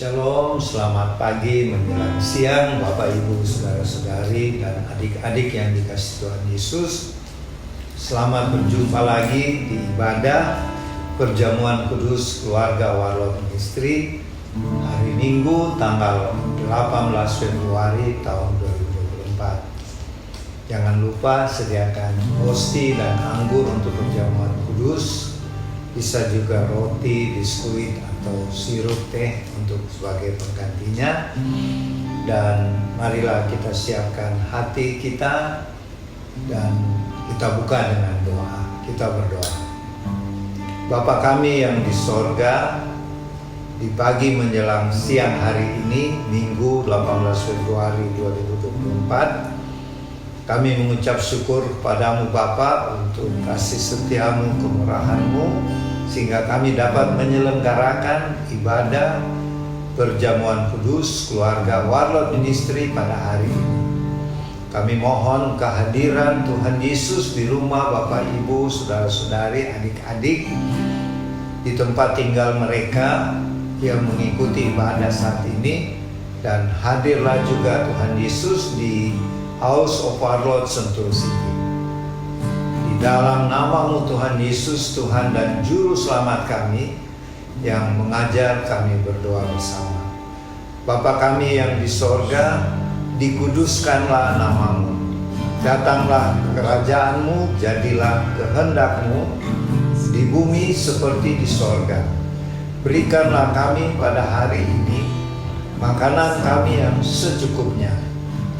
Shalom, selamat pagi menjelang siang Bapak Ibu Saudara-saudari dan adik-adik yang dikasihi Tuhan Yesus. Selamat berjumpa lagi di ibadah Perjamuan Kudus Keluarga Warlot Ministry hari Minggu tanggal 18 Februari tahun 2024. Jangan lupa sediakan hosti dan anggur untuk perjamuan kudus, bisa juga roti, biskuit atau sirup teh untuk sebagai penggantinya. Dan marilah kita siapkan hati kita dan kita buka dengan doa. Kita berdoa. Bapa kami yang di sorga, di pagi menjelang siang hari ini, Minggu 18 Februari 2024, kami mengucap syukur kepadamu Bapa untuk kasih setiamu, kemurahanmu, sehingga kami dapat menyelenggarakan ibadah perjamuan kudus keluarga Warlot Ministry pada hari ini. Kami mohon kehadiran Tuhan Yesus di rumah Bapak Ibu, saudara-saudari, adik-adik, di tempat tinggal mereka yang mengikuti ibadah saat ini, dan hadirlah juga Tuhan Yesus di House of Warlot Sentul City. Di dalam nama-Mu Tuhan Yesus, Tuhan dan Juru Selamat kami yang mengajar, kami berdoa bersama. Bapa kami yang di sorga, dikuduskanlah nama-Mu. Datanglah kerajaan-Mu, jadilah kehendak-Mu di bumi seperti di sorga. Berikanlah kami pada hari ini makanan kami yang secukupnya,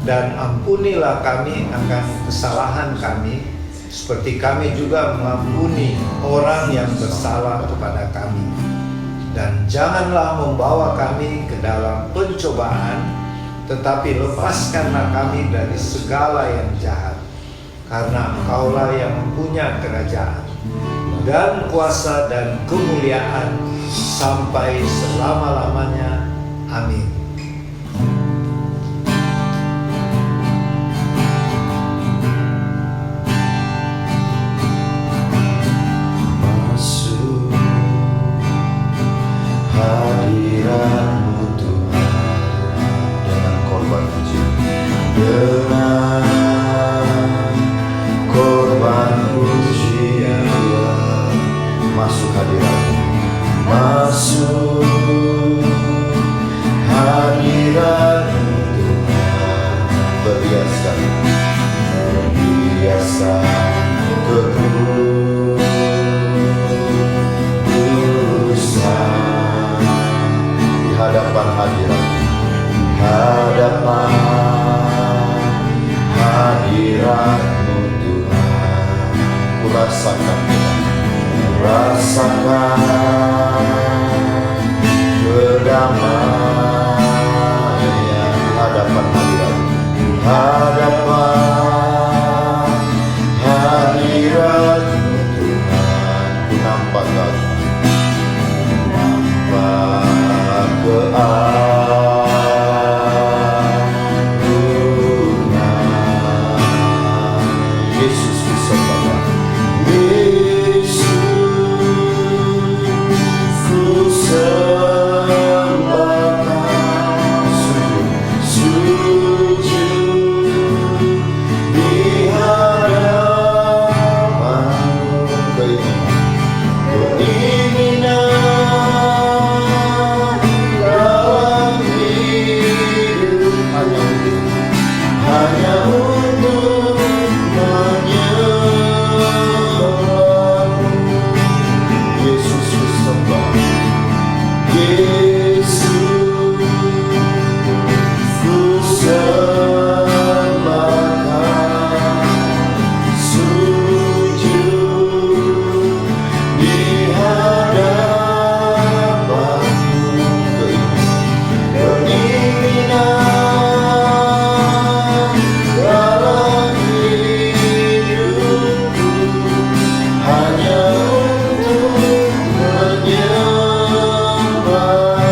dan ampunilah kami akan kesalahan kami, seperti kami juga mengampuni orang yang bersalah kepada kami. Dan janganlah membawa kami ke dalam pencobaan, tetapi lepaskanlah kami dari segala yang jahat. Karena Engkaulah yang mempunyai kerajaan dan kuasa dan kemuliaan sampai selama-lamanya. Amin. Hadirat-Mu Tuhan, dengan korban puji, dengan korban pujian, masuk hadirat-Mu, masuk hadirat-Mu Tuhan, berbiasa hadapan hadirat, hadapan hadirat-Mu Tuhan, ku rasakan kedamaian, hadapan hadirat, hadapan hadirat-Mu Tuhan, ku nampak Yesus disembah, Yesus ku sembahkan, sujud di hadapan-Mu, keinginan hanya untuk menyembah-Mu. Yesus disembah, Yesus ku sembahkan, sujud di hadapan-Mu, keinginan hanya untuk menyembah.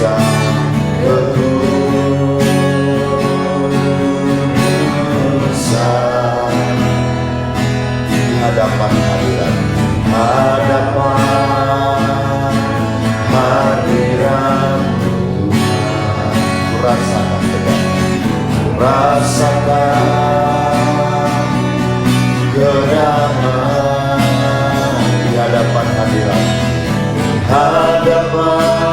kuasa ketulusan di hadapan hadirat hadirat Tuhan. Kurasakan tegang, kurasakan kedamaian di hadapan hadirat hadirat Tuhan.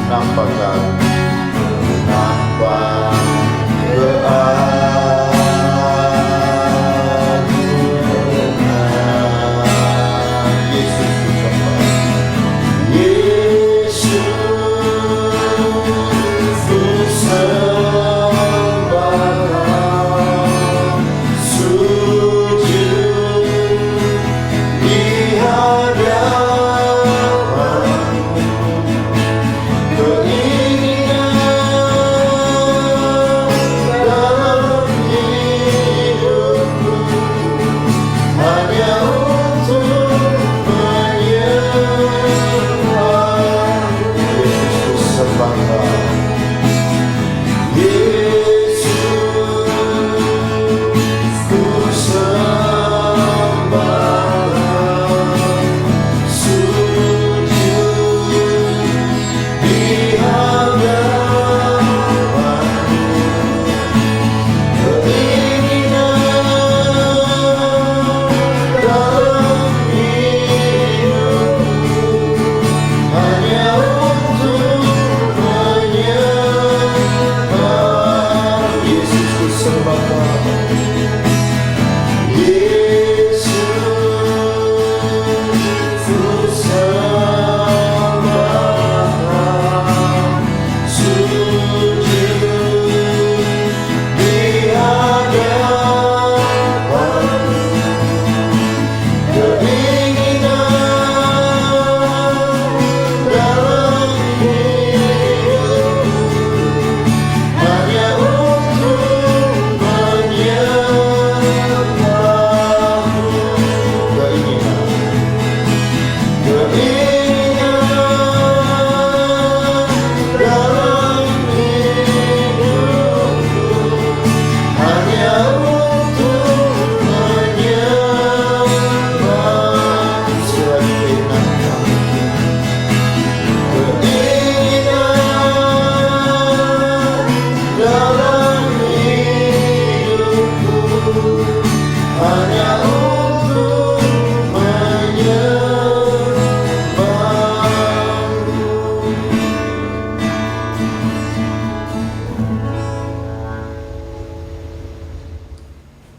Nampakkan nampak keagungan Yesus kusembah, Yesus kusembah, sujud di hadapan-Mu. Keinginan dalam hidupku hanya untuk menyembah. Yesus kusembah, Yesus kusembah, sujud di hadapan-Mu. Keinginan dalam hidupku hanya untuk menyembah. Yesus kusembah, Yesus kusembah, sujud di hadapan-Mu. Keinginan dalam hidupku hanya untuk menyembah-Mu. Keinginan dalam hidupku hanya untuk menyembah. Keinginan dalam hidupku hanya untuk menyembah-Mu.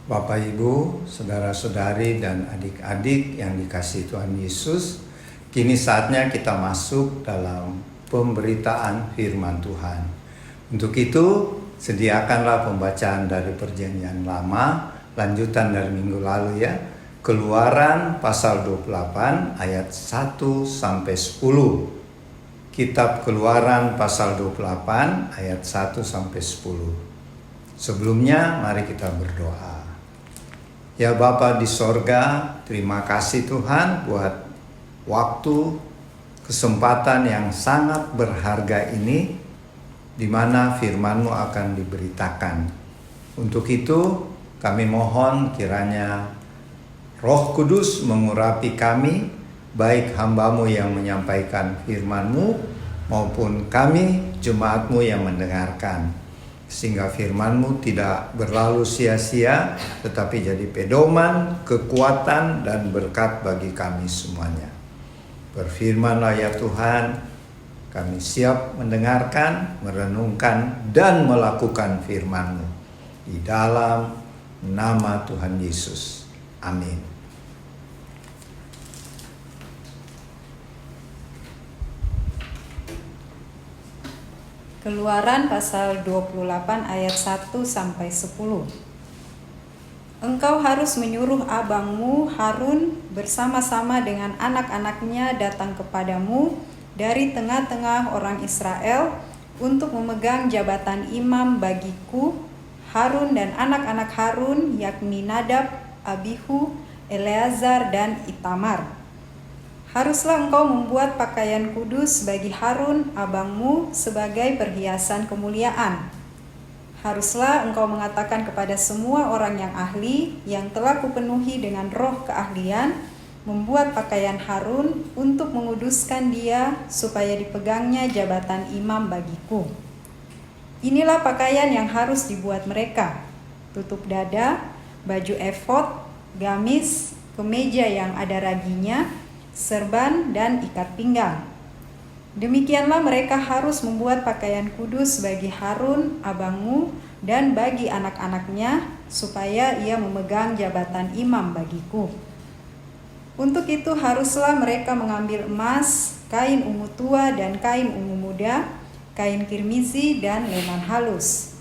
Bapak Ibu, saudara-saudari dan adik-adik yang dikasihi Tuhan Yesus, kini saatnya kita masuk dalam pemberitaan firman Tuhan. Untuk itu, sediakanlah pembacaan dari Perjanjian Lama, lanjutan dari minggu lalu ya. Keluaran pasal 28 ayat 1 sampai 10. Kitab Keluaran pasal 28 ayat 1 sampai 10. Sebelumnya mari kita berdoa. Ya Bapa di sorga, terima kasih Tuhan buat waktu, kesempatan yang sangat berharga ini di mana firman-Mu akan diberitakan. Untuk itu kami mohon kiranya Roh Kudus mengurapi kami, baik hamba-Mu yang menyampaikan firman-Mu maupun kami jemaat-Mu yang mendengarkan. Sehingga firman-Mu tidak berlalu sia-sia, tetapi jadi pedoman, kekuatan, dan berkat bagi kami semuanya. Berfirman-Lah ya Tuhan, kami siap mendengarkan, merenungkan, dan melakukan firman-Mu. Di dalam nama Tuhan Yesus. Amin. Keluaran pasal 28 ayat 1 sampai 10. Engkau harus menyuruh abangmu Harun bersama-sama dengan anak-anaknya datang kepadamu dari tengah-tengah orang Israel untuk memegang jabatan imam bagiku. Harun dan anak-anak Harun yakni Nadab, Abihu, Eleazar dan Itamar. Haruslah engkau membuat pakaian kudus bagi Harun abangmu sebagai perhiasan kemuliaan. Haruslah engkau mengatakan kepada semua orang yang ahli, yang telah kupenuhi dengan roh keahlian, membuat pakaian Harun untuk menguduskan dia supaya dipegangnya jabatan imam bagiku. Inilah pakaian yang harus dibuat mereka: tutup dada, baju efod, gamis, kemeja yang ada raginya, serban, dan ikat pinggang. Demikianlah mereka harus membuat pakaian kudus bagi Harun abangmu dan bagi anak-anaknya, supaya ia memegang jabatan imam bagiku. Untuk itu haruslah mereka mengambil emas, kain ungu tua dan kain ungu muda, kain kirmizi dan lenan halus.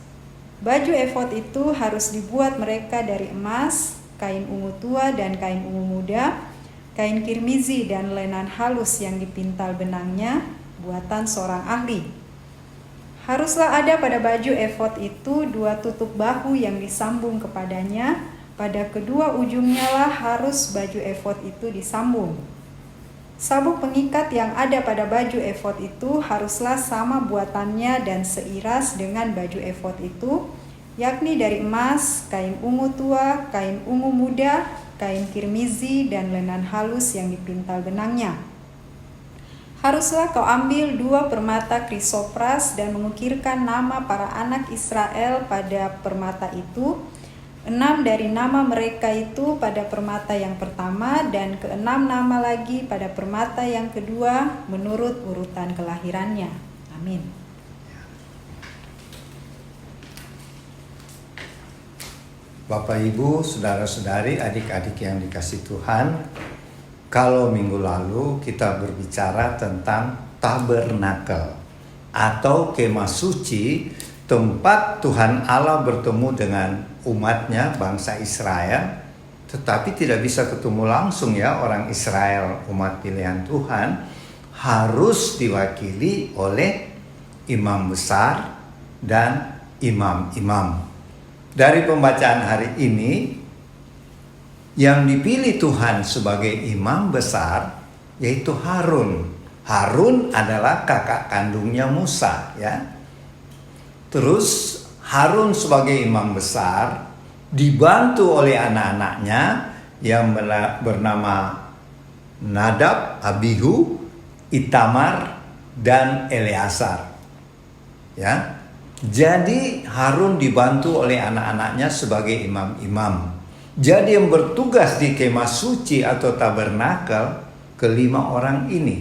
Baju efod itu harus dibuat mereka dari emas, kain ungu tua dan kain ungu muda, kain kirmizi dan lenan halus yang dipintal benangnya, buatan seorang ahli. Haruslah ada pada baju efod itu 2 tutup bahu yang disambung kepadanya, pada kedua ujungnya lah harus baju efod itu disambung. Sabuk pengikat yang ada pada baju efod itu haruslah sama buatannya dan seiras dengan baju efod itu, yakni dari emas, kain ungu tua, kain ungu muda, kain kirmizi, dan lenan halus yang dipintal benangnya. Haruslah kau ambil 2 permata krisopras dan mengukirkan nama para anak Israel pada permata itu, 6 dari nama mereka itu pada permata yang pertama, dan ke-6 nama lagi pada permata yang kedua menurut urutan kelahirannya. Amin. Bapak, Ibu, saudara-saudari, adik-adik yang dikasihi Tuhan, kalau minggu lalu kita berbicara tentang tabernakel atau kemah suci, tempat Tuhan Allah bertemu dengan umatnya, bangsa Israel, tetapi tidak bisa ketemu langsung ya. Orang Israel, umat pilihan Tuhan, harus diwakili oleh imam besar dan imam-imam. Dari pembacaan hari ini, yang dipilih Tuhan sebagai imam besar yaitu Harun. Harun adalah kakak kandungnya Musa ya. Terus Harun sebagai imam besar dibantu oleh anak-anaknya yang bernama Nadab, Abihu, Itamar, dan Eleazar. Ya. Jadi Harun dibantu oleh anak-anaknya sebagai imam-imam. Jadi yang bertugas di kemah suci atau tabernakel kelima orang ini.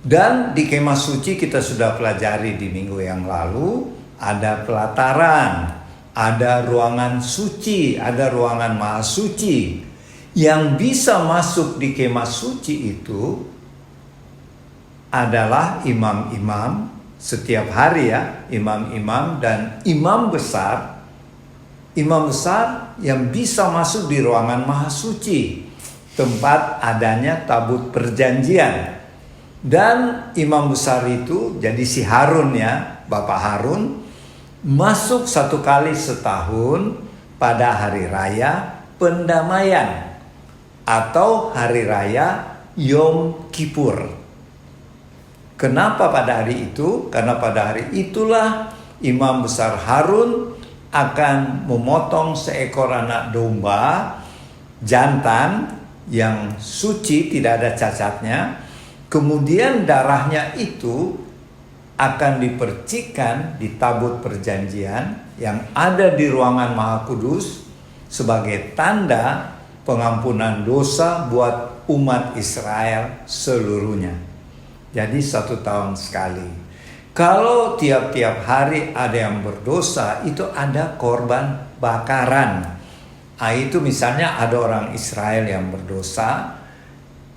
Dan di kemah suci kita sudah pelajari di minggu yang lalu, ada pelataran, ada ruangan suci, ada ruangan maha suci. Yang bisa masuk di kemah suci itu adalah imam-imam setiap hari ya, imam-imam dan imam besar. Imam besar yang bisa masuk di ruangan maha suci, tempat adanya tabut perjanjian. Dan imam besar itu, jadi si Harun ya, Bapak Harun, masuk 1 kali setahun pada hari raya pendamaian atau hari raya Yom Kippur. Kenapa pada hari itu? Karena pada hari itulah imam besar Harun akan memotong seekor anak domba jantan yang suci, tidak ada cacatnya. Kemudian darahnya itu akan dipercikkan di tabut perjanjian yang ada di ruangan Maha Kudus sebagai tanda pengampunan dosa buat umat Israel seluruhnya. Jadi 1 tahun sekali. Kalau tiap-tiap hari ada yang berdosa, itu ada korban bakaran. Itu misalnya ada orang Israel yang berdosa,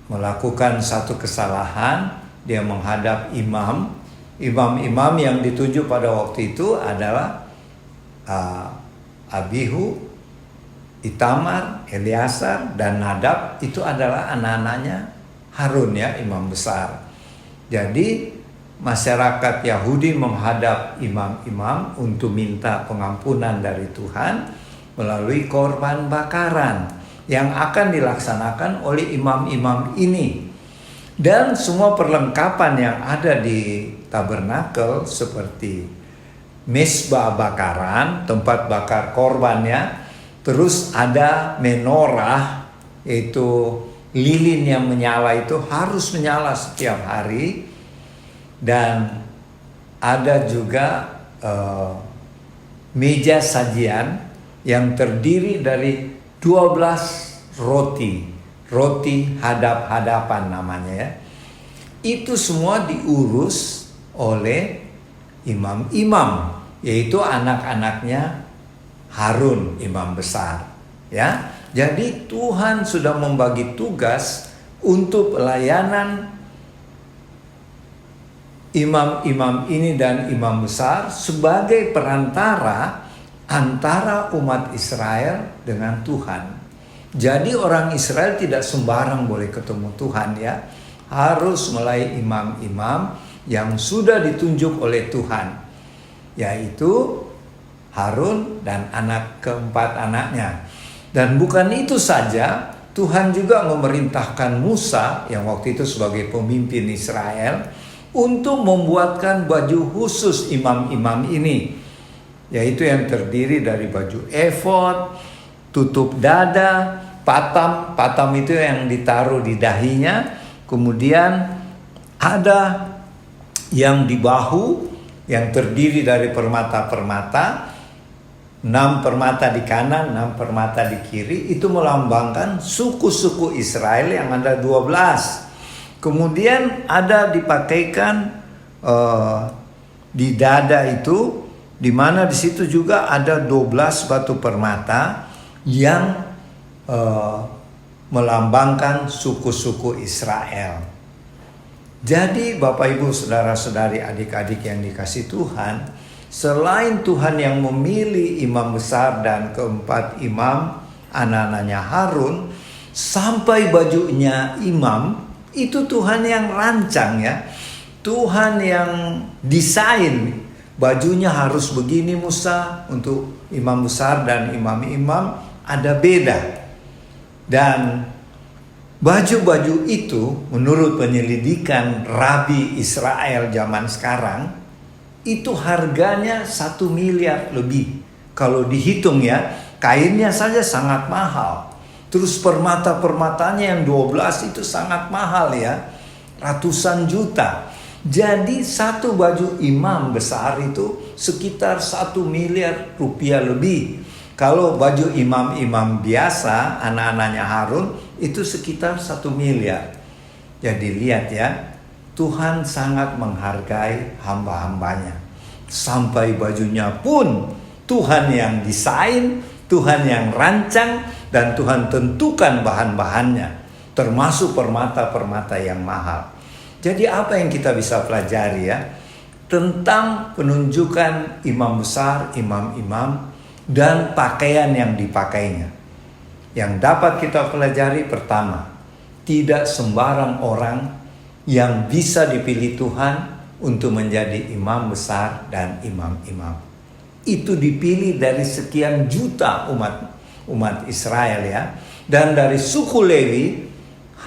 melakukan satu kesalahan, dia menghadap imam. Imam-imam yang dituju pada waktu itu adalah Abihu, Itamar, Eleazar, dan Nadab. Itu adalah anak-anaknya Harun ya, imam besar. Jadi masyarakat Yahudi menghadap imam-imam untuk minta pengampunan dari Tuhan melalui korban bakaran. yang akan dilaksanakan oleh imam-imam ini. Dan semua perlengkapan yang ada di tabernakel seperti mesbah bakaran, tempat bakar korbannya, terus ada menorah, yaitu lilin yang menyala itu harus menyala setiap hari, dan ada juga meja sajian yang terdiri dari 12 roti hadap-hadapan namanya ya. Itu semua diurus oleh imam-imam, yaitu anak-anaknya Harun, imam besar ya. Jadi Tuhan sudah membagi tugas untuk pelayanan imam-imam ini dan imam besar sebagai perantara antara umat Israel dengan Tuhan. Jadi orang Israel tidak sembarang boleh ketemu Tuhan ya. Harus melalui imam-imam yang sudah ditunjuk oleh Tuhan, yaitu Harun dan keempat anaknya. Dan bukan itu saja, Tuhan juga memerintahkan Musa yang waktu itu sebagai pemimpin Israel untuk membuatkan baju khusus imam-imam ini, yaitu yang terdiri dari baju efod, tutup dada, patam itu yang ditaruh di dahinya, kemudian ada yang di bahu yang terdiri dari permata-permata, 6 permata di kanan, 6 permata di kiri, itu melambangkan suku-suku Israel yang ada 12. Kemudian ada dipakaikan di dada itu, di mana di situ juga ada 12 batu permata yang melambangkan suku-suku Israel. Jadi Bapak Ibu saudara-saudari adik-adik yang dikasih Tuhan, selain Tuhan yang memilih imam besar dan keempat imam anak-anaknya Harun, sampai bajunya imam itu Tuhan yang rancang ya. Tuhan yang desain bajunya harus begini Musa, untuk imam besar dan imam-imam ada beda. Dan baju-baju itu menurut penyelidikan Rabi Israel zaman sekarang itu harganya 1 miliar lebih. Kalau dihitung ya, kainnya saja sangat mahal. Terus permata-permatanya yang 12 itu sangat mahal ya, ratusan juta. Jadi satu baju imam besar itu sekitar 1 miliar rupiah lebih. Kalau baju imam-imam biasa, anak-anaknya Harun, itu sekitar 1 miliar. Jadi lihat ya, Tuhan sangat menghargai hamba-hambanya. Sampai bajunya pun Tuhan yang desain, Tuhan yang rancang, dan Tuhan tentukan bahan-bahannya, termasuk permata-permata yang mahal. Jadi apa yang kita bisa pelajari ya tentang penunjukan imam besar, imam-imam, dan pakaian yang dipakainya. Yang dapat kita pelajari pertama, tidak sembarang orang yang bisa dipilih Tuhan untuk menjadi imam besar dan imam-imam. Itu dipilih dari sekian juta umat Israel ya. Dan dari suku Lewi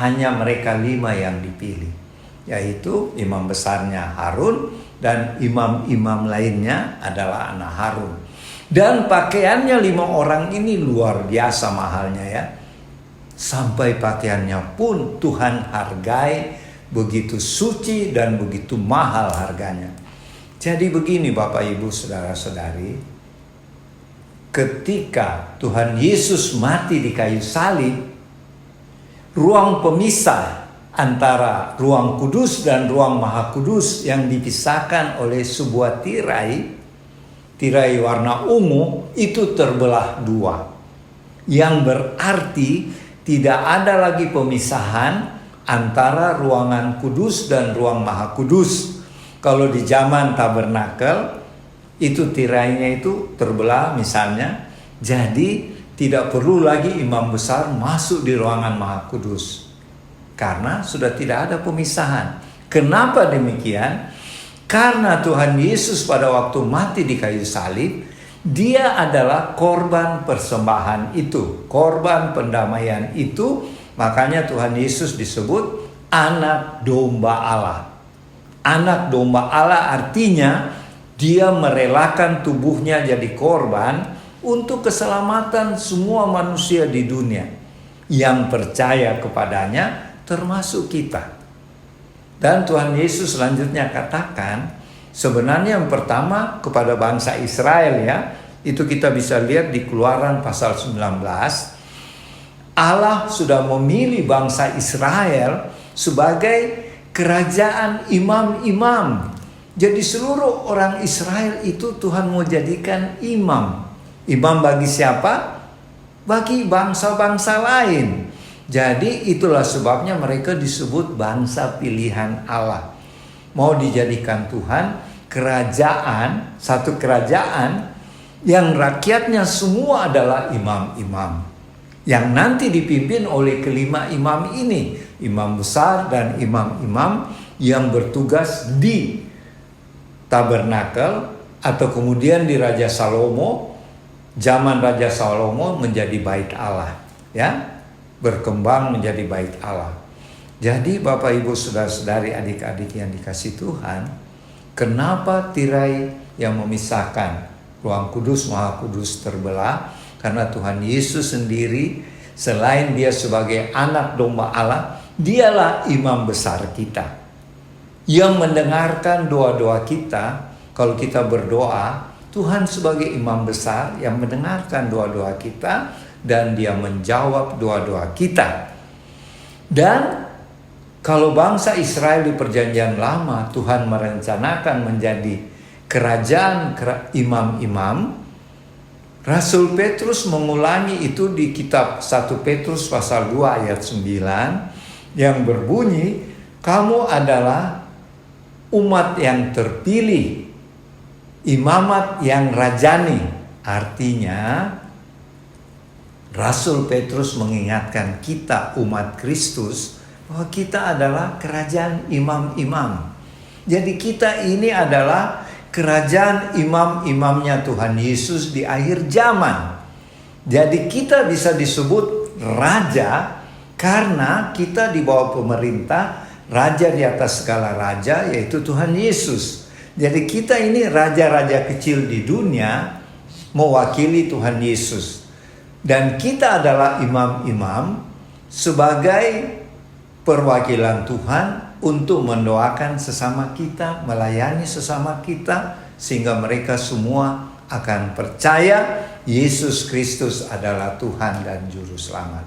hanya mereka 5 yang dipilih, yaitu imam besarnya Harun dan imam-imam lainnya adalah anak Harun. Dan pakaiannya 5 orang ini luar biasa mahalnya ya. Sampai pakaiannya pun Tuhan hargai begitu suci dan begitu mahal harganya. Jadi begini Bapak Ibu saudara-saudari, ketika Tuhan Yesus mati di kayu salib, ruang pemisah antara ruang kudus dan ruang maha kudus yang dipisahkan oleh sebuah tirai warna ungu itu terbelah 2. Yang berarti tidak ada lagi pemisahan antara ruangan kudus dan ruang maha kudus. Kalau di zaman tabernakel itu tirainya itu terbelah misalnya, jadi tidak perlu lagi imam besar masuk di ruangan maha kudus karena sudah tidak ada pemisahan. Kenapa demikian? Karena Tuhan Yesus pada waktu mati di kayu salib, Dia adalah korban persembahan itu, korban pendamaian itu. Makanya Tuhan Yesus disebut anak domba Allah. Anak domba Allah artinya dia merelakan tubuhnya jadi korban untuk keselamatan semua manusia di dunia yang percaya kepadanya, termasuk kita. Dan Tuhan Yesus selanjutnya katakan, sebenarnya yang pertama kepada bangsa Israel ya, itu kita bisa lihat di Keluaran pasal 19. Allah sudah memilih bangsa Israel sebagai kerajaan imam-imam. Jadi seluruh orang Israel itu Tuhan mau jadikan imam. Imam bagi siapa? Bagi bangsa-bangsa lain. Jadi itulah sebabnya mereka disebut bangsa pilihan Allah. Mau dijadikan Tuhan kerajaan, satu kerajaan yang rakyatnya semua adalah imam-imam, yang nanti dipimpin oleh kelima imam ini, imam besar dan imam-imam yang bertugas di tabernakel atau kemudian di Raja Salomo, zaman Raja Salomo menjadi bait Allah, ya, berkembang menjadi bait Allah. Jadi Bapak Ibu saudara-saudari adik-adik yang dikasih Tuhan, kenapa tirai yang memisahkan ruang kudus maha kudus terbelah? Karena Tuhan Yesus sendiri, selain dia sebagai anak domba Allah, dialah imam besar kita yang mendengarkan doa-doa kita. Kalau kita berdoa, Tuhan sebagai imam besar yang mendengarkan doa-doa kita dan dia menjawab doa-doa kita. Dan kalau bangsa Israel di perjanjian lama Tuhan merencanakan menjadi kerajaan imam-imam, Rasul Petrus mengulangi itu di kitab 1 Petrus pasal 2 ayat 9 yang berbunyi, kamu adalah umat yang terpilih, imamat yang rajani. Artinya Rasul Petrus mengingatkan kita umat Kristus bahwa kita adalah kerajaan imam-imam. Jadi kita ini adalah kerajaan imam-imamnya Tuhan Yesus di akhir zaman. Jadi kita bisa disebut raja karena kita di bawah pemerintah raja di atas segala raja, yaitu Tuhan Yesus. Jadi kita ini raja-raja kecil di dunia mewakili Tuhan Yesus. Dan kita adalah imam-imam sebagai perwakilan Tuhan untuk mendoakan sesama kita, melayani sesama kita, sehingga mereka semua akan percaya Yesus Kristus adalah Tuhan dan Juru Selamat.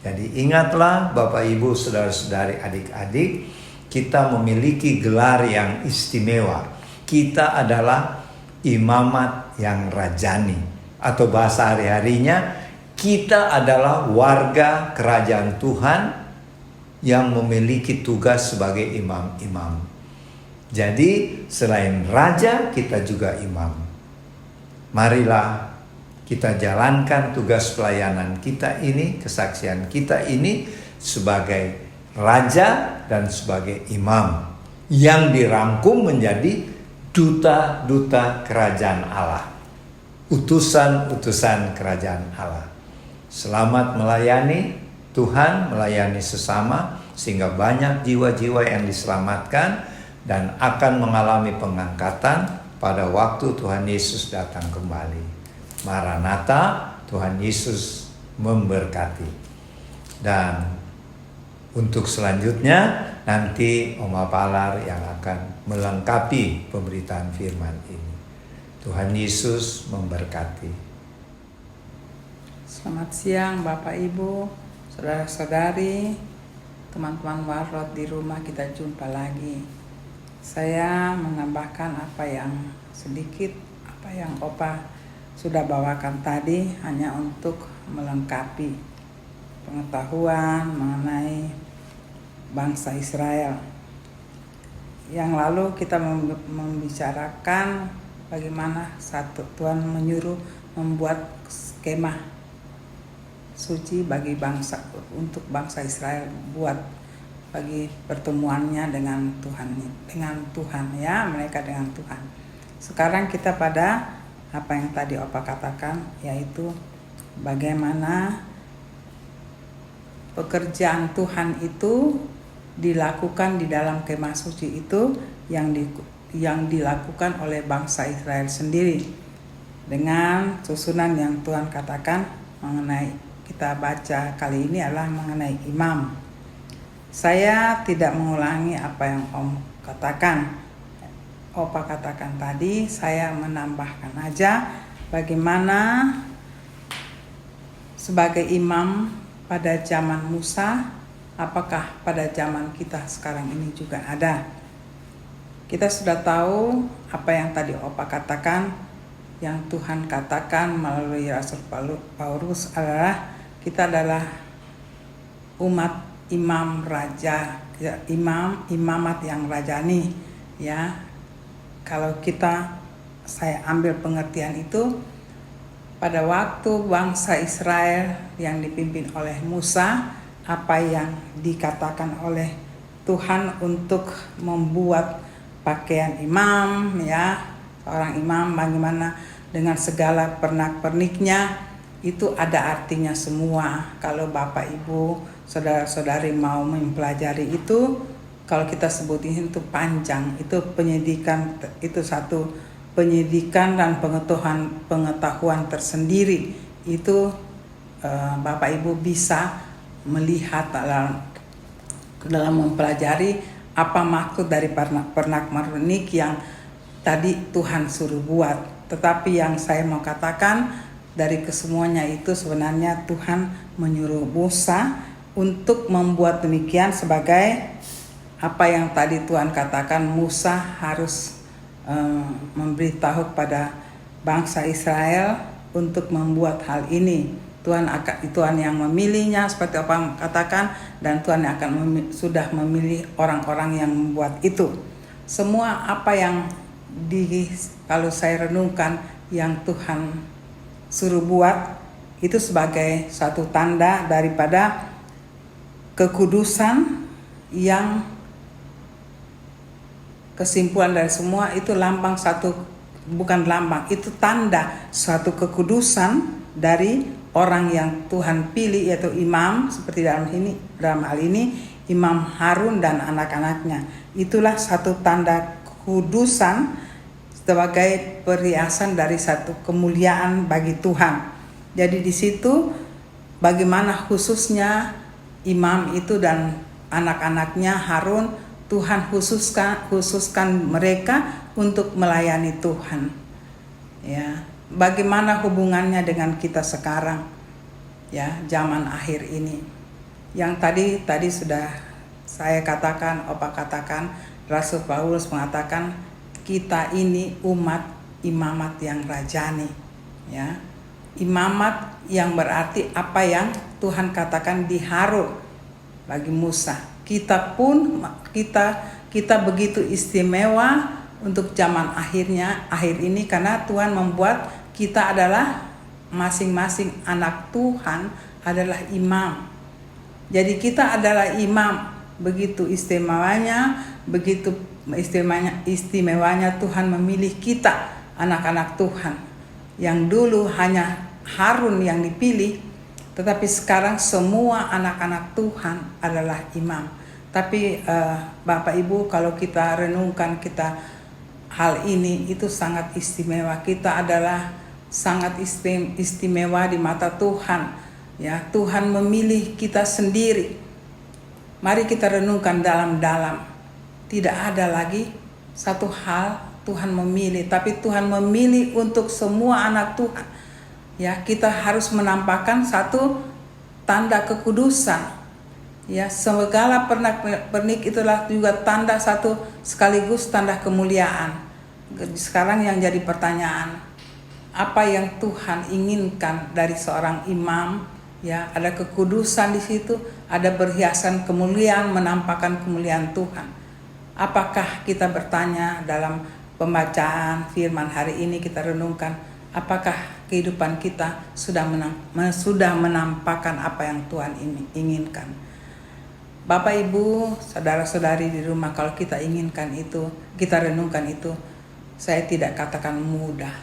Jadi ingatlah Bapak Ibu saudara-saudari adik-adik, kita memiliki gelar yang istimewa. Kita adalah imamat yang rajani, atau bahasa hari-harinya kita adalah warga kerajaan Tuhan yang memiliki tugas sebagai imam-imam. Jadi selain raja, kita juga imam. Marilah kita jalankan tugas pelayanan kita ini, kesaksian kita ini sebagai raja dan sebagai imam yang dirangkum menjadi duta-duta kerajaan Allah, utusan-utusan kerajaan Allah. Selamat melayani Tuhan, melayani sesama, sehingga banyak jiwa-jiwa yang diselamatkan dan akan mengalami pengangkatan pada waktu Tuhan Yesus datang kembali. Maranatha, Tuhan Yesus memberkati. Dan untuk selanjutnya nanti Oma Palar yang akan melengkapi pemberitaan firman ini. Tuhan Yesus memberkati. Selamat siang Bapak Ibu, saudara-saudari, teman-teman warot di rumah, kita jumpa lagi. Saya menambahkan apa yang sedikit, apa yang Opa sudah bawakan tadi, hanya untuk melengkapi pengetahuan mengenai bangsa Israel. Yang lalu kita membicarakan bagaimana Tuhan menyuruh membuat skema suci bagi bangsa, untuk bangsa Israel, buat bagi pertemuannya dengan Tuhan ya, mereka dengan Tuhan. Sekarang kita pada apa yang tadi Opa katakan, yaitu bagaimana pekerjaan Tuhan itu dilakukan di dalam kemah suci itu yang dilakukan oleh bangsa Israel sendiri dengan susunan yang Tuhan katakan mengenai, kita baca kali ini adalah mengenai imam. Saya tidak mengulangi apa yang Opa katakan tadi, saya menambahkan aja bagaimana sebagai imam pada zaman Musa, apakah pada zaman kita sekarang ini juga ada. Kita sudah tahu apa yang tadi Opa katakan, yang Tuhan katakan melalui Rasul Paulus adalah kita adalah umat imam raja, ya, imamat yang rajani, ya. Kalau saya ambil pengertian itu, pada waktu bangsa Israel yang dipimpin oleh Musa, apa yang dikatakan oleh Tuhan untuk membuat pakaian imam, ya, seorang imam bagaimana dengan segala pernak-perniknya, itu ada artinya semua. Kalau Bapak Ibu, saudara-saudari mau mempelajari itu, kalau kita sebutin itu panjang, itu penyidikan, itu satu penyidikan dan pengetahuan tersendiri. Itu Bapak Ibu bisa melihat dalam mempelajari apa maksud dari pernak-pernik yang tadi Tuhan suruh buat. Tetapi yang saya mau katakan dari kesemuanya itu sebenarnya Tuhan menyuruh Musa untuk membuat demikian sebagai apa yang tadi Tuhan katakan, Musa harus memberitahu pada bangsa Israel untuk membuat hal ini. Tuhan yang memilihnya seperti apa yang katakan, dan Tuhan sudah memilih orang-orang yang membuat itu. Semua apa yang kalau saya renungkan yang Tuhan suruh buat itu sebagai satu tanda daripada kekudusan, yang kesimpulan dari semua itu itu tanda suatu kekudusan dari orang yang Tuhan pilih, yaitu imam, seperti dalam hal ini Imam Harun dan anak-anaknya. Itulah satu tanda kekudusan sebagai perhiasan dari satu kemuliaan bagi Tuhan. Jadi di situ bagaimana khususnya imam itu dan anak-anaknya Harun, Tuhan khususkan mereka untuk melayani Tuhan. Ya, bagaimana hubungannya dengan kita sekarang? Ya, zaman akhir ini. Yang tadi sudah saya katakan, Opa katakan, Rasul Paulus mengatakan kita ini umat imamat yang rajani. Ya. Imamat yang berarti apa yang Tuhan katakan di Harun bagi Musa. Kita begitu istimewa untuk zaman akhir ini karena Tuhan membuat kita adalah masing-masing anak Tuhan adalah imam. Jadi kita adalah imam, begitu istimewanya Tuhan memilih kita anak-anak Tuhan. Yang dulu hanya Harun yang dipilih, tetapi sekarang semua anak-anak Tuhan adalah imam. Tapi Bapak Ibu, kalau kita renungkan hal ini itu sangat istimewa. Kita adalah sangat istimewa di mata Tuhan. Ya, Tuhan memilih kita sendiri. Mari kita renungkan dalam-dalam. Tidak ada lagi satu hal Tuhan memilih, tapi Tuhan memilih untuk semua anak Tuhan. Ya, kita harus menampakkan satu tanda kekudusan. Ya, segala pernak-pernik itulah juga tanda satu sekaligus tanda kemuliaan. Sekarang yang jadi pertanyaan, apa yang Tuhan inginkan dari seorang imam? Ya, ada kekudusan di situ, ada perhiasan kemuliaan, menampakkan kemuliaan Tuhan. Apakah kita bertanya dalam pembacaan firman hari ini, kita renungkan, apakah kehidupan kita sudah menampakkan apa yang Tuhan inginkan? Bapak Ibu, saudara-saudari di rumah, kalau kita inginkan itu, kita renungkan itu, saya tidak katakan mudah.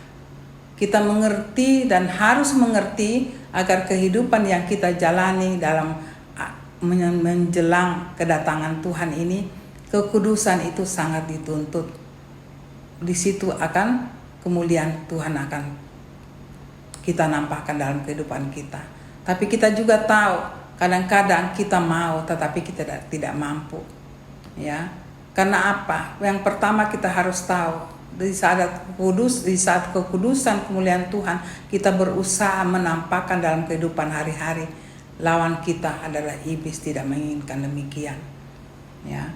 Kita mengerti dan harus mengerti agar kehidupan yang kita jalani dalam menjelang kedatangan Tuhan ini, kekudusan itu sangat dituntut. Di situ akan kemuliaan Tuhan akan kita nampakkan dalam kehidupan kita. Tapi kita juga tahu kadang-kadang kita mau tetapi kita tidak mampu. Ya. Karena apa? Yang pertama kita harus tahu di saat kekudusan kemuliaan Tuhan, kita berusaha menampakkan dalam kehidupan hari-hari. Lawan kita adalah iblis, tidak menginginkan demikian. Ya.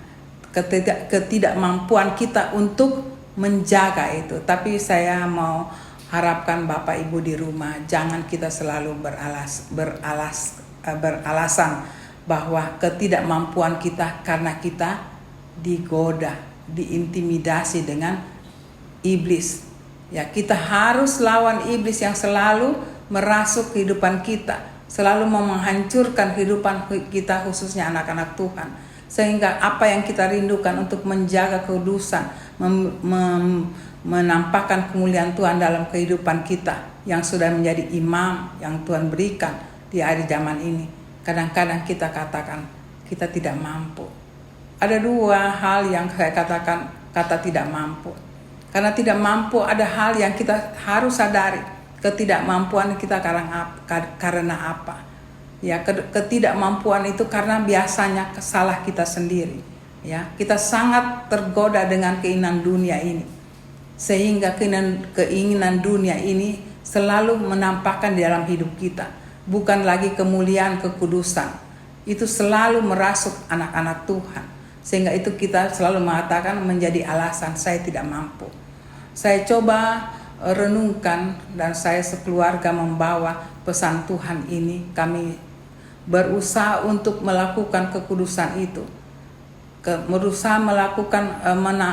Ketidakmampuan kita untuk menjaga itu. Tapi saya mau harapkan Bapak Ibu di rumah, jangan kita selalu beralasan bahwa ketidakmampuan kita karena kita digoda, diintimidasi dengan iblis. Ya, kita harus lawan iblis yang selalu merasuk kehidupan kita, selalu mau menghancurkan kehidupan kita, khususnya anak-anak Tuhan. Sehingga apa yang kita rindukan untuk menjaga kekudusan, menampakkan kemuliaan Tuhan dalam kehidupan kita yang sudah menjadi imam yang Tuhan berikan di akhir zaman ini. Kadang-kadang kita katakan kita tidak mampu. Ada dua hal yang saya katakan kata tidak mampu. Karena tidak mampu ada hal yang kita harus sadari. Ketidakmampuan kita karena apa? Ya, ketidakmampuan itu karena biasanya salah kita sendiri. Ya, kita sangat tergoda dengan keinginan dunia ini. Sehingga keinginan dunia ini selalu menampakkan di dalam hidup kita. Bukan lagi kemuliaan kekudusan. Itu selalu merasuk anak-anak Tuhan. Sehingga itu kita selalu mengatakan menjadi alasan saya tidak mampu. Saya coba renungkan dan saya sekeluarga membawa pesan Tuhan ini. Kami berusaha untuk melakukan kekudusan itu. Berusaha melakukan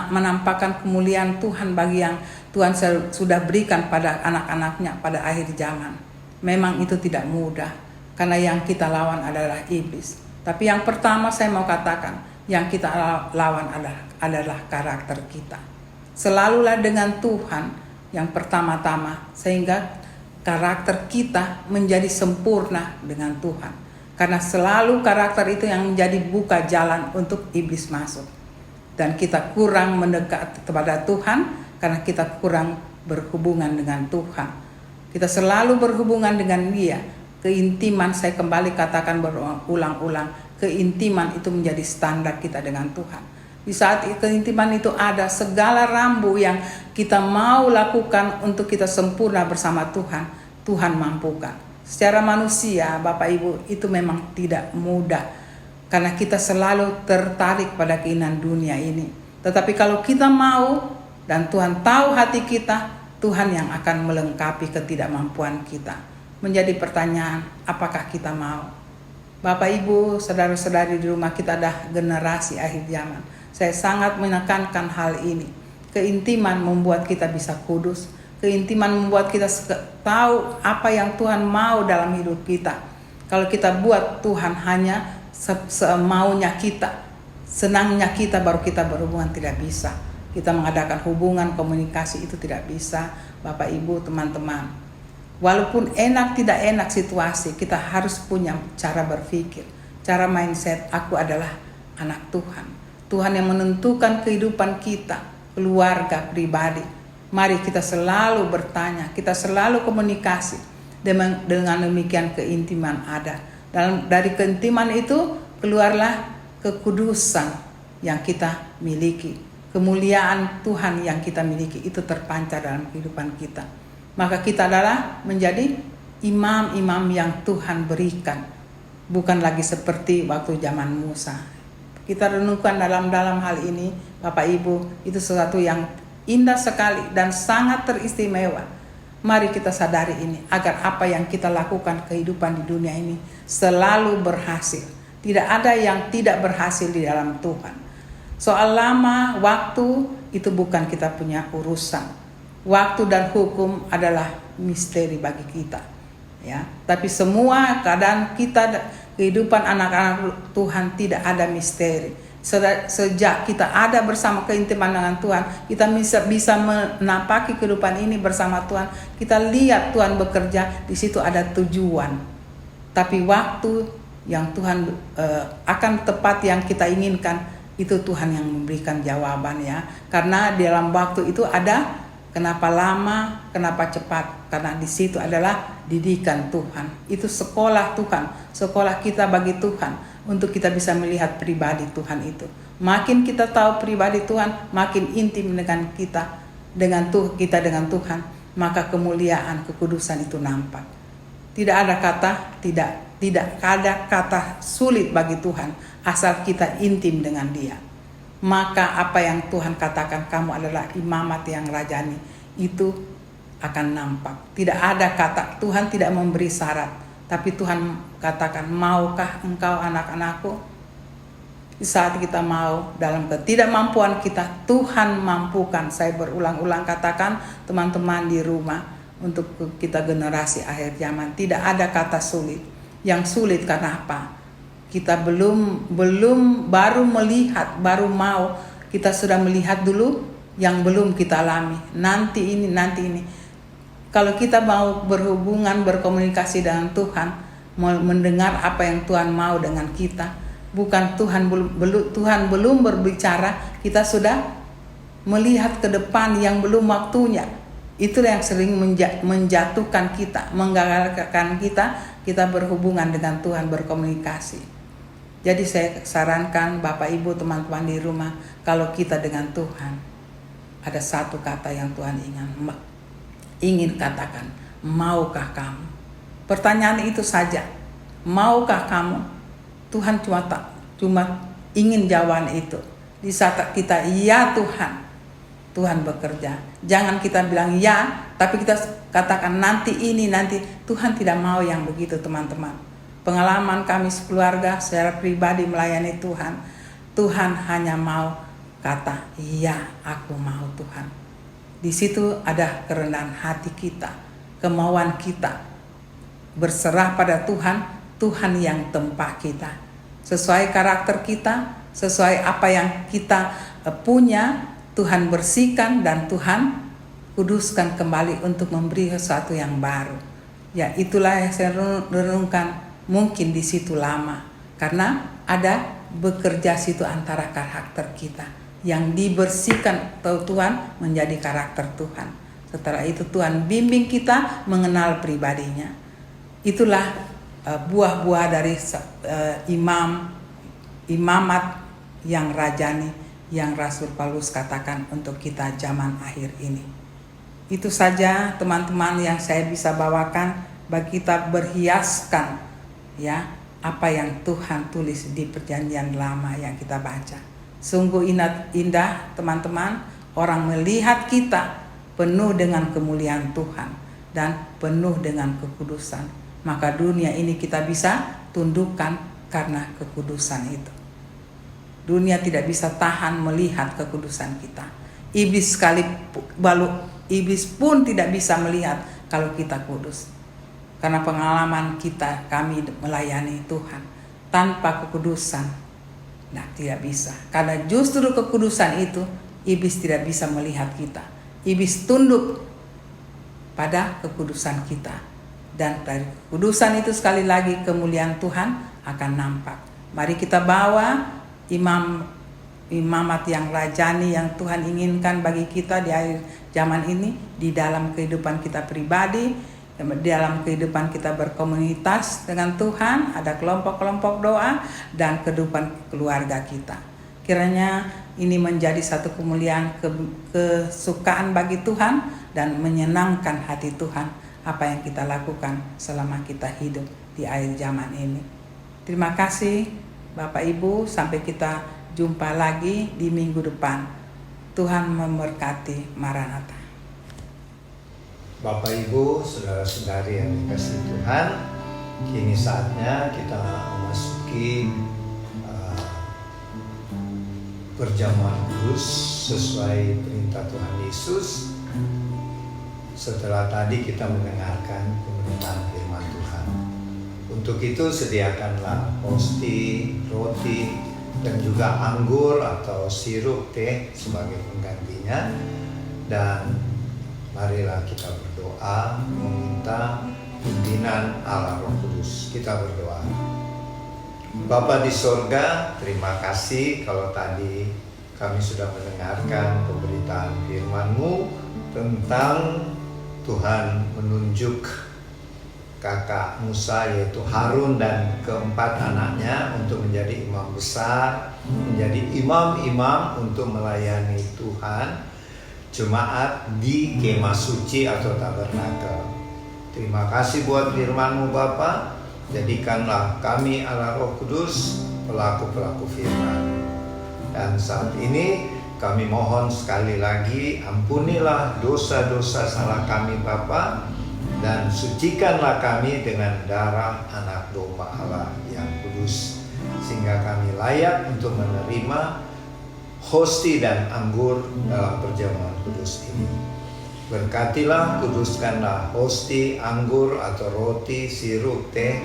menampakkan kemuliaan Tuhan bagi yang Tuhan sudah berikan pada anak-anaknya pada akhir zaman. Memang itu tidak mudah karena yang kita lawan adalah iblis. Tapi yang pertama saya mau katakan, yang kita lawan adalah karakter kita. Selalulah dengan Tuhan yang pertama-tama sehingga karakter kita menjadi sempurna dengan Tuhan. Karena selalu karakter itu yang menjadi buka jalan untuk iblis masuk. Dan kita kurang mendekat kepada Tuhan karena kita kurang berhubungan dengan Tuhan. Kita selalu berhubungan dengan Dia. Keintiman, saya kembali katakan berulang-ulang, keintiman itu menjadi standar kita dengan Tuhan. Di saat keintiman itu ada segala rambu yang kita mau lakukan untuk kita sempurna bersama Tuhan, Tuhan mampukan. Secara manusia, Bapak Ibu, itu memang tidak mudah. Karena kita selalu tertarik pada keinginan dunia ini. Tetapi kalau kita mau dan Tuhan tahu hati kita, Tuhan yang akan melengkapi ketidakmampuan kita. Menjadi pertanyaan, apakah kita mau? Bapak Ibu, saudara-saudari di rumah, kita adalah generasi akhir zaman. Saya sangat menekankan hal ini. Keintiman membuat kita bisa kudus. Keintiman membuat kita tahu apa yang Tuhan mau dalam hidup kita. Kalau kita buat Tuhan hanya semaunya kita, senangnya kita, baru kita berhubungan, tidak bisa. Kita mengadakan hubungan, komunikasi itu tidak bisa. Bapak Ibu, teman-teman, walaupun enak tidak enak situasi, kita harus punya cara berpikir, cara mindset. Aku adalah anak Tuhan. Tuhan yang menentukan kehidupan kita, keluarga, pribadi. Mari kita selalu bertanya, kita selalu komunikasi. Dengan demikian keintiman ada. Dari keintiman itu keluarlah kekudusan yang kita miliki. Kemuliaan Tuhan yang kita miliki itu terpancar dalam kehidupan kita. Maka kita adalah menjadi imam-imam yang Tuhan berikan. Bukan lagi seperti waktu zaman Musa. Kita renungkan dalam hal ini, Bapak Ibu, itu sesuatu yang indah sekali dan sangat teristimewa. Mari kita sadari ini, agar apa yang kita lakukan kehidupan di dunia ini selalu berhasil. Tidak ada yang tidak berhasil di dalam Tuhan. Soal lama, waktu, itu bukan kita punya urusan. Waktu dan hukum adalah misteri bagi kita. Ya, tapi semua keadaan kita, kehidupan anak-anak Tuhan tidak ada misteri. Sejak kita ada bersama keintiman dengan Tuhan, kita bisa menapaki kehidupan ini bersama Tuhan. Kita lihat Tuhan bekerja, di situ ada tujuan. Tapi waktu yang Tuhan akan tepat yang kita inginkan, itu Tuhan yang memberikan jawaban ya. Karena di dalam waktu itu ada kenapa lama, kenapa cepat. Karena di situ adalah didikan Tuhan. Itu sekolah Tuhan, sekolah kita bagi Tuhan. Untuk kita bisa melihat pribadi Tuhan itu. Makin kita tahu pribadi Tuhan, makin intim dengan kita dengan Tuhan, maka kemuliaan, kekudusan itu nampak. Tidak ada kata sulit bagi Tuhan asal kita intim dengan Dia. Maka apa yang Tuhan katakan, kamu adalah imamat yang rajani, itu akan nampak. Tidak ada kata, Tuhan tidak memberi syarat. Tapi Tuhan katakan, maukah engkau anak-anakku? Di saat kita mau, dalam ketidakmampuan kita, Tuhan mampukan. Saya berulang-ulang katakan teman-teman di rumah, untuk kita generasi akhir zaman, tidak ada kata sulit. Yang sulit karena apa? Kita belum baru melihat, baru mau. Kita sudah melihat dulu yang belum kita alami. Nanti ini. Kalau kita mau berhubungan, berkomunikasi dengan Tuhan, mendengar apa yang Tuhan mau dengan kita, bukan Tuhan belum berbicara, kita sudah melihat ke depan yang belum waktunya. Itulah yang sering menjatuhkan kita, menggagalkan kita berhubungan dengan Tuhan, berkomunikasi. Jadi saya sarankan Bapak Ibu, teman-teman di rumah, kalau kita dengan Tuhan, ada satu kata yang Tuhan ingin katakan, maukah kamu? Pertanyaan itu saja, maukah kamu? Tuhan cuma ingin jawaban itu. Di saat kita ya Tuhan bekerja. Jangan kita bilang ya, tapi kita katakan nanti. Tuhan tidak mau yang begitu, teman-teman. Pengalaman kami sekeluarga secara pribadi melayani Tuhan hanya mau kata, ya aku mau Tuhan. Di situ ada kerendahan hati kita, kemauan kita berserah pada Tuhan yang tempa kita. Sesuai karakter kita, sesuai apa yang kita punya, Tuhan bersihkan dan Tuhan kuduskan kembali untuk memberi sesuatu yang baru. Ya, itulah yang saya renungkan, mungkin di situ lama. Karena ada bekerja situ antara karakter kita. Yang dibersihkan Tuhan menjadi karakter Tuhan. Setelah itu Tuhan bimbing kita mengenal pribadinya. Itulah buah-buah dari imamat yang rajani yang Rasul Paulus katakan untuk kita zaman akhir ini. Itu saja teman-teman yang saya bisa bawakan bagi kita berhiaskan ya apa yang Tuhan tulis di Perjanjian Lama yang kita baca. Sungguh indah teman-teman, orang melihat kita penuh dengan kemuliaan Tuhan dan penuh dengan kekudusan. Maka dunia ini kita bisa tundukkan karena kekudusan itu. Dunia tidak bisa tahan melihat kekudusan kita. Iblis pun tidak bisa melihat kalau kita kudus. Karena pengalaman kami melayani Tuhan tanpa kekudusan, tidak bisa. Karena justru kekudusan itu, iblis tidak bisa melihat kita. Iblis tunduk pada kekudusan kita. Dan dari kekudusan itu sekali lagi kemuliaan Tuhan akan nampak. Mari kita bawa imamat yang rajani yang Tuhan inginkan bagi kita di akhir zaman ini, di dalam kehidupan kita pribadi, di dalam kehidupan kita berkomunitas dengan Tuhan, ada kelompok-kelompok doa dan kehidupan keluarga kita. Kiranya ini menjadi satu kemuliaan, kesukaan bagi Tuhan dan menyenangkan hati Tuhan apa yang kita lakukan selama kita hidup di akhir zaman ini. Terima kasih Bapak Ibu, sampai kita jumpa lagi di minggu depan. Tuhan memberkati. Maranatha. Bapak Ibu, saudara-saudari yang dikasihi Tuhan, kini saatnya kita memasuki perjamuan kudus sesuai perintah Tuhan Yesus. Setelah tadi kita mendengarkan pemberitaan firman Tuhan. Untuk itu sediakanlah posti, roti, dan juga anggur atau sirup teh sebagai penggantinya. Dan marilah kita berdoa meminta pimpinan Allah Roh Kudus. Kita berdoa. Bapa di sorga, terima kasih kalau tadi kami sudah mendengarkan pemberitaan firman-Mu tentang Tuhan menunjuk kakak Musa yaitu Harun dan keempat anaknya untuk menjadi imam besar, menjadi imam-imam untuk melayani Tuhan jemaat di kemah suci atau tabernakel. Terima kasih buat firman-Mu Bapa. Jadikanlah kami Allah Roh Kudus pelaku-pelaku firman. Dan saat ini kami mohon sekali lagi ampunilah dosa-dosa salah kami Bapa, dan sucikanlah kami dengan darah anak domba Allah yang kudus, sehingga kami layak untuk menerima hosti dan anggur dalam perjamuan kudus ini. Berkatilah, kuduskanlah hosti, anggur atau roti, sirup, teh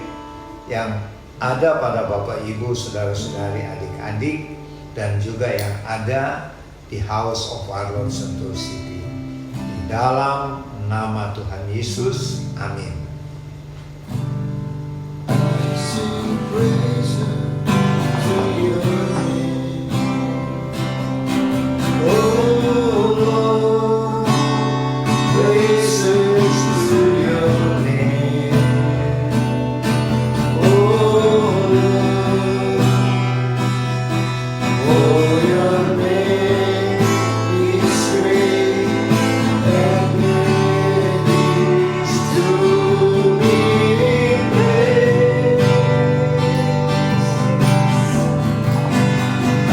yang ada pada Bapak Ibu, saudara-saudari, adik-adik, dan juga yang ada di House of Our Lord Sentul City. Di dalam nama Tuhan Yesus, amin. Sing praises to your name, oh Lord, praises to your name, oh Lord, oh your name is great and great to be praised.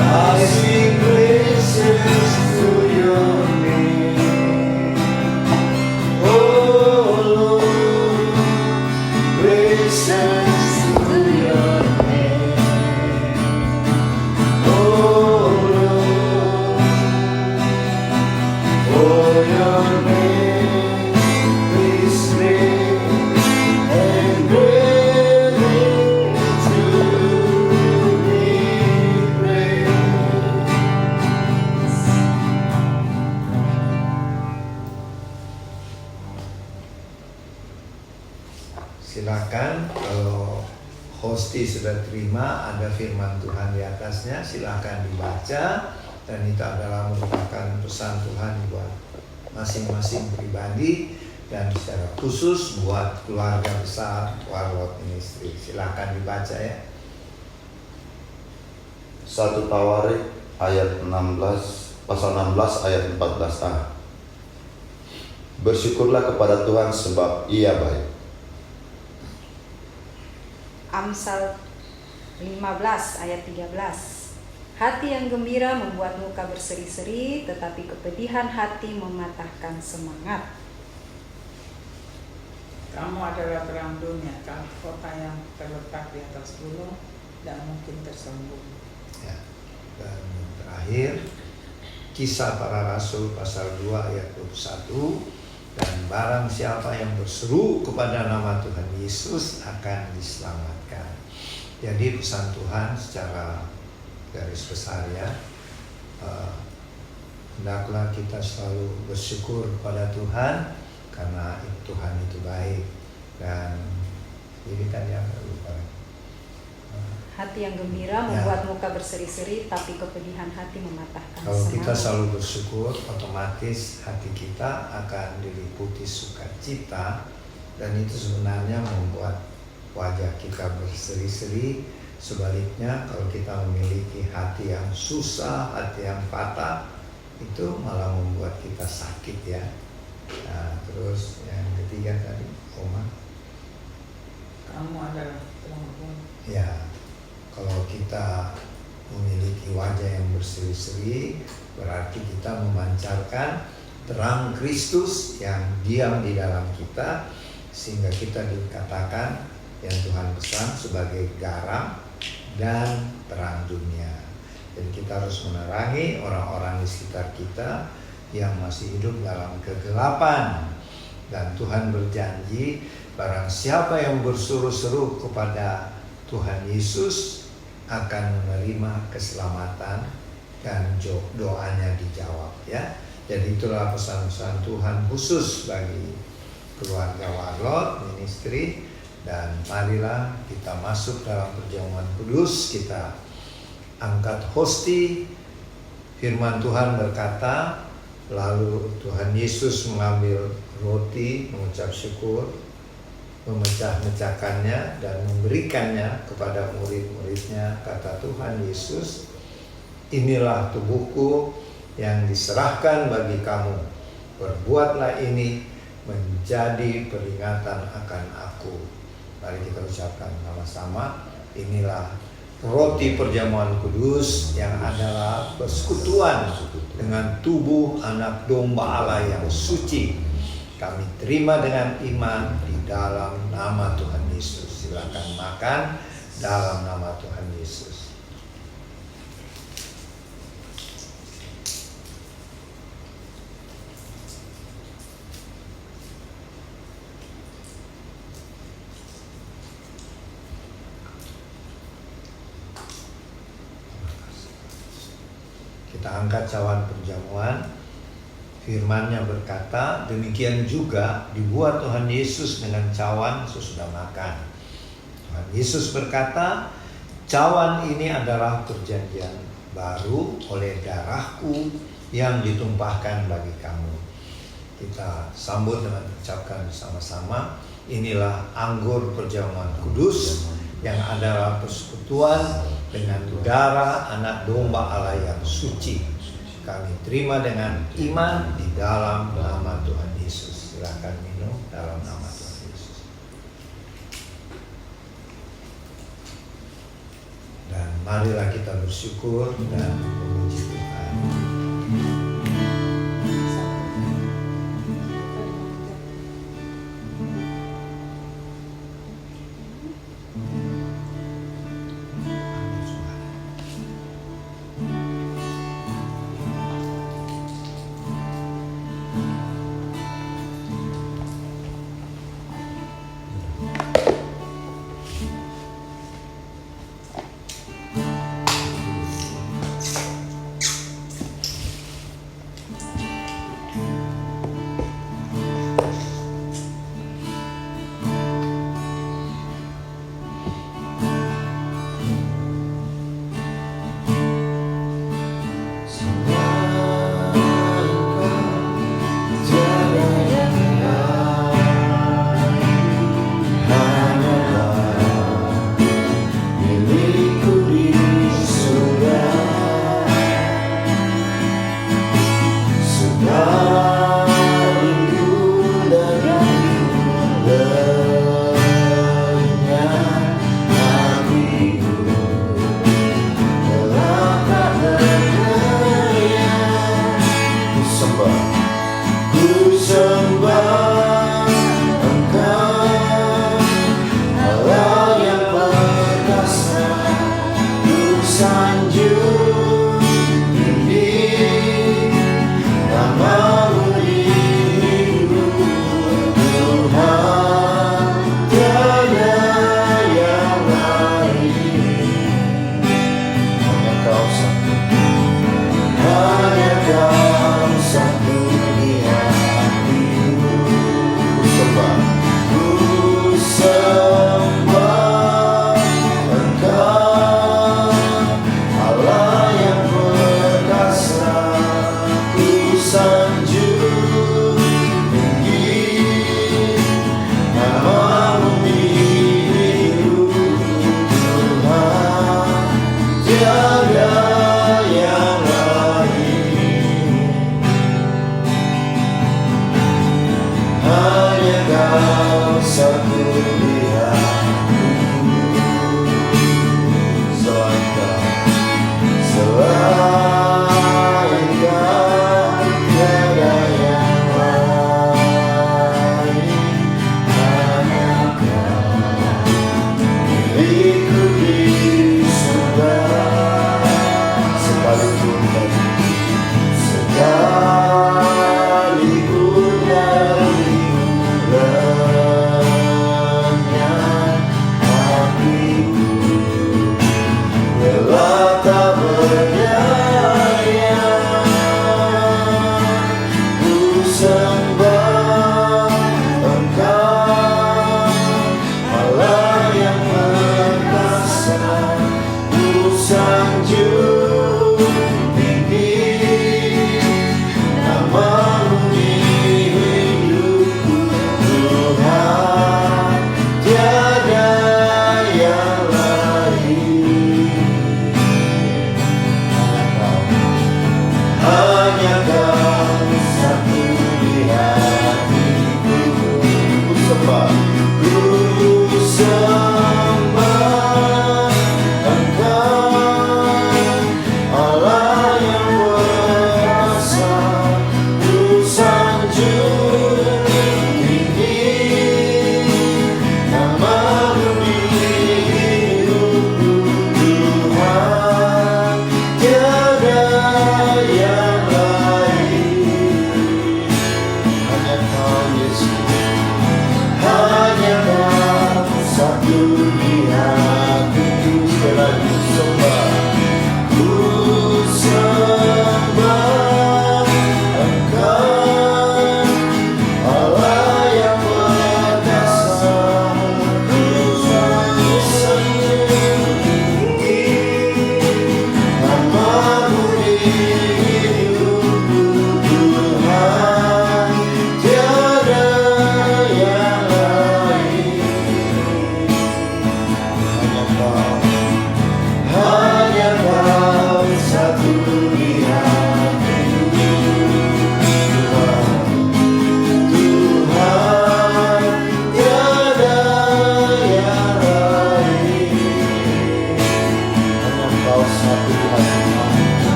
I sing praises to your name, oh Lord, praises to your name, oh Lord, oh your name is great and greatly to be praised. Silakan, kalau hosti sudah terima, ada firman Tuhan di atasnya, silakan dibaca. Dan itu adalah merupakan pesan Tuhan buat masing-masing pribadi dan secara khusus buat keluarga besar Warlord Ministry. Silakan dibaca ya. 1 Tawarik ayat 16, pasal 16 ayat 14a. Bersyukurlah kepada Tuhan sebab Ia baik. Amsal 15 ayat 13. Hati yang gembira membuat muka berseri-seri, tetapi kepedihan hati mematahkan semangat. Kamu adalah terang dunia, kota yang terletak di atas gunung dan mungkin tersembunyi. Ya. Dan yang terakhir, Kisah Para Rasul pasal 2 ayat 21. Dan barang siapa yang berseru kepada nama Tuhan Yesus akan diselamatkan. Jadi pesan Tuhan secara garis besar ya, hendaklah kita selalu bersyukur kepada Tuhan karena Tuhan itu baik. Dan ini kan yang lupa. Hati yang gembira membuat muka berseri-seri, tapi kepedihan hati mematahkan Kalau semangat. kita selalu bersyukur, otomatis hati kita akan diliputi sukacita, dan itu sebenarnya membuat wajah kita berseri-seri. Sebaliknya, kalau kita memiliki hati yang susah, hati yang patah, itu malah membuat kita sakit ya. Nah, terus yang ketiga tadi, Oma. Kamu adalah terang dunia. Ya, kalau kita memiliki wajah yang berseri-seri, berarti kita memancarkan terang Kristus yang diam di dalam kita, sehingga kita dikatakan yang Tuhan pesan sebagai garam dan terang dunia. Jadi kita harus menerangi orang-orang di sekitar kita yang masih hidup dalam kegelapan. Dan Tuhan berjanji, barang siapa yang berseru-seru kepada Tuhan Yesus akan menerima keselamatan dan doanya dijawab ya. Jadi itulah pesan-pesan Tuhan khusus bagi keluarga Warlot Ministry. Dan marilah kita masuk dalam perjamuan kudus, kita angkat hosti. Firman Tuhan berkata, lalu Tuhan Yesus mengambil roti, mengucap syukur, memecah-mecahkannya dan memberikannya kepada murid-muridnya. Kata Tuhan Yesus, inilah tubuhku yang diserahkan bagi kamu. Berbuatlah ini menjadi peringatan akan aku. Mari kita ucapkan sama-sama, inilah roti perjamuan kudus yang adalah persekutuan dengan tubuh anak domba Allah yang suci. Kami terima dengan iman di dalam nama Tuhan Yesus. Silakan makan dalam nama Tuhan Yesus. Kita angkat cawan perjamuan. Firman-Nya berkata, demikian juga dibuat Tuhan Yesus dengan cawan sesudah makan. Tuhan Yesus berkata, cawan ini adalah perjanjian baru oleh darahku yang ditumpahkan bagi kamu. Kita sambut dengan ucapkan bersama-sama, inilah anggur perjamuan kudus yang adalah persekutuan dengan darah anak domba Allah yang suci. Kami terima dengan iman di dalam nama Tuhan Yesus. Silakan minum dalam nama Tuhan Yesus. Dan marilah kita bersyukur dan memuji Tuhan.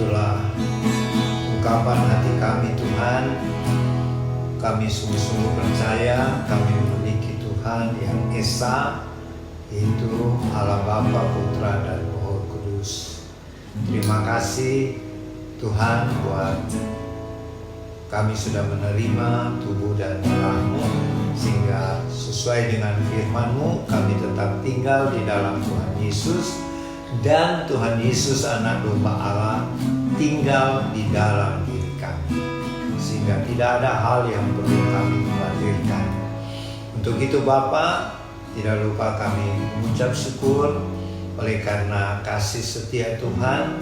itulah ungkapan hati kami Tuhan. Kami sungguh-sungguh percaya kami memiliki Tuhan yang Esa, yaitu Allah Bapa, Putra, dan Roh Kudus. Terima kasih Tuhan buat kami sudah menerima tubuh dan darah-Mu, sehingga sesuai dengan firman-Mu kami tetap tinggal di dalam Tuhan Yesus, dan Tuhan Yesus anak domba Allah tinggal di dalam diri kami, sehingga tidak ada hal yang perlu kami khawatirkan. Untuk itu Bapa, tidak lupa kami mengucap syukur oleh karena kasih setia Tuhan,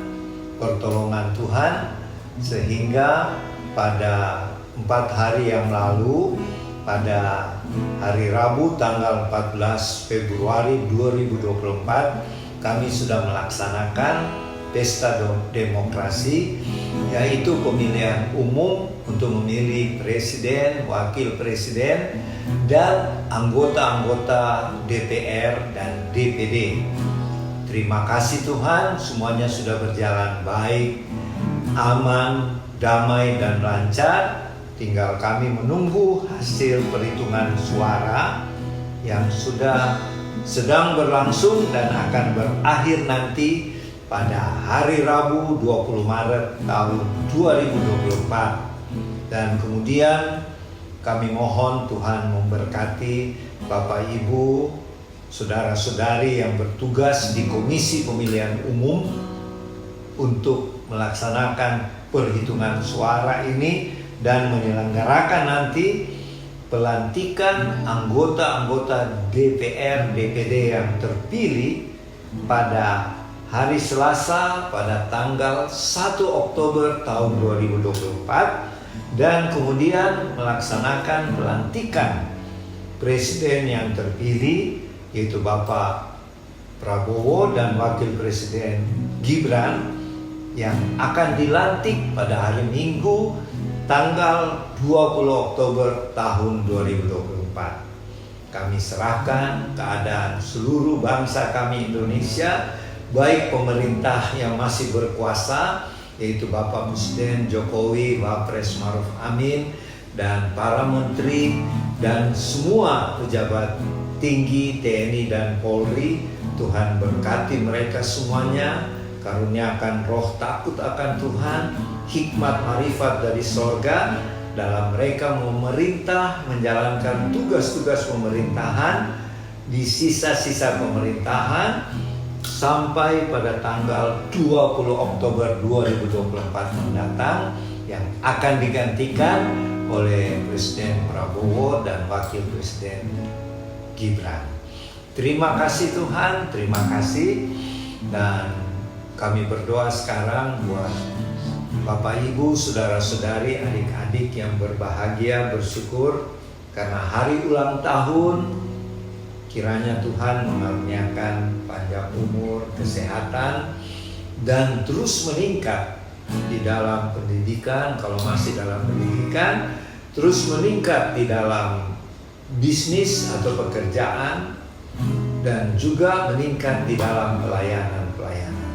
pertolongan Tuhan, sehingga pada 4 hari yang lalu, pada hari Rabu tanggal 14 Februari 2024, kami sudah melaksanakan pesta demokrasi, yaitu pemilihan umum untuk memilih presiden, wakil presiden, dan anggota-anggota DPR dan DPD. Terima kasih Tuhan, semuanya sudah berjalan baik, aman, damai, dan lancar. Tinggal kami menunggu hasil perhitungan suara yang sudah sedang berlangsung dan akan berakhir nanti pada hari Rabu 20 Maret tahun 2024. Dan kemudian kami mohon Tuhan memberkati Bapak Ibu, saudara-saudari yang bertugas di Komisi Pemilihan Umum untuk melaksanakan perhitungan suara ini dan menyelenggarakan nanti pelantikan anggota-anggota DPR DPD yang terpilih pada hari Selasa pada tanggal 1 Oktober tahun 2024, dan kemudian melaksanakan pelantikan presiden yang terpilih, yaitu Bapak Prabowo dan Wakil Presiden Gibran, yang akan dilantik pada hari Minggu tanggal 20 Oktober tahun 2024. Kami serahkan keadaan seluruh bangsa kami Indonesia, baik pemerintah yang masih berkuasa, yaitu Bapak Presiden Jokowi, Wapres Maruf Amin, dan para menteri dan semua pejabat tinggi TNI dan Polri. Tuhan berkati mereka semuanya, karuniakan roh takut akan Tuhan, hikmat marifat dari sorga dalam mereka memerintah, menjalankan tugas-tugas pemerintahan di sisa-sisa pemerintahan sampai pada tanggal 20 Oktober 2024 mendatang, yang akan digantikan oleh Presiden Prabowo dan Wakil Presiden Gibran. Terima kasih Tuhan, terima kasih. Dan kami berdoa sekarang buat Bapak Ibu, saudara-saudari, adik-adik yang berbahagia, bersyukur karena hari ulang tahun. Kiranya Tuhan mengaruniakan panjang umur, kesehatan, dan terus meningkat di dalam pendidikan. Kalau masih dalam pendidikan, terus meningkat di dalam bisnis atau pekerjaan, dan juga meningkat di dalam pelayanan-pelayanan.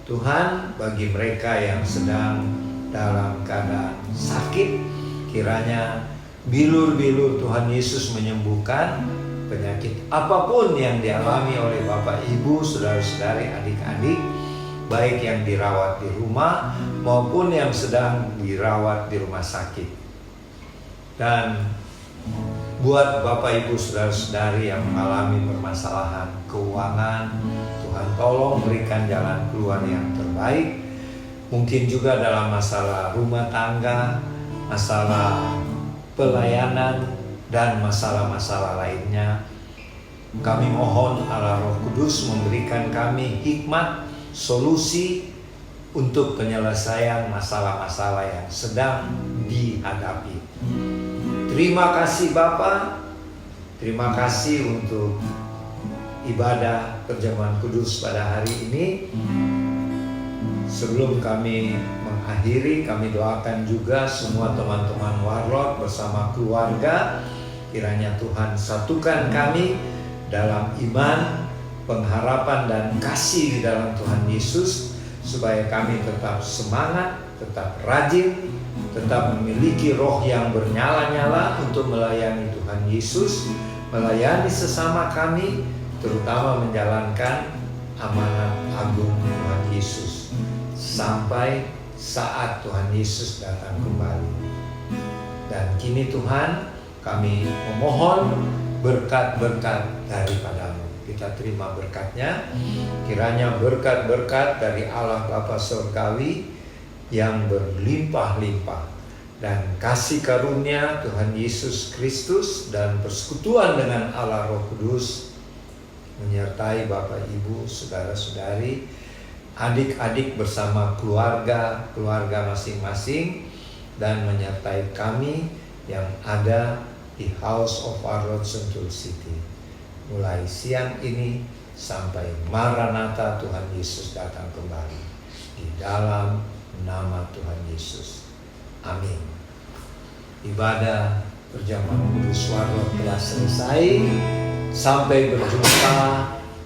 Tuhan, bagi mereka yang sedang dalam keadaan sakit, kiranya bilur-bilur Tuhan Yesus menyembuhkan penyakit apapun yang dialami oleh Bapak Ibu, saudara-saudari, adik-adik, baik yang dirawat di rumah maupun yang sedang dirawat di rumah sakit. Dan buat Bapak Ibu, saudara-saudari yang mengalami permasalahan keuangan, Tuhan tolong berikan jalan keluar yang terbaik. Mungkin juga dalam masalah rumah tangga, masalah pelayanan, dan masalah-masalah lainnya. Kami mohon Allah Roh Kudus memberikan kami hikmat, solusi untuk penyelesaian masalah-masalah yang sedang dihadapi. Terima kasih Bapa, terima kasih untuk ibadah perjamuan kudus pada hari ini. Sebelum kami mengakhiri, kami doakan juga semua teman-teman Warlord bersama keluarga. Kiranya Tuhan satukan kami dalam iman, pengharapan, dan kasih di dalam Tuhan Yesus, supaya kami tetap semangat, tetap rajin, tetap memiliki roh yang bernyala-nyala untuk melayani Tuhan Yesus, melayani sesama kami, terutama menjalankan amanat agung Tuhan Yesus sampai saat Tuhan Yesus datang kembali. Dan kini Tuhan, kami memohon berkat-berkat daripadamu. Kita terima berkatnya, kiranya berkat-berkat dari Allah Bapa Surgawi yang berlimpah-limpah, dan kasih karunia Tuhan Yesus Kristus dan persekutuan dengan Allah Roh Kudus menyertai Bapak Ibu, saudara-saudari, adik-adik bersama keluarga masing-masing, dan menyertai kami yang ada di House of Our Lord Sentul City mulai siang ini sampai Maranatha Tuhan Yesus datang kembali, di dalam nama Tuhan Yesus. Amin. Ibadah perjamuan kudus Warlot telah selesai. Sampai berjumpa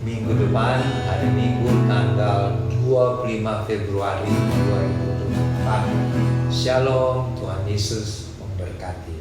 minggu depan, hari Minggu tanggal 25 Februari 2024. Shalom, Tuhan Yesus memberkati.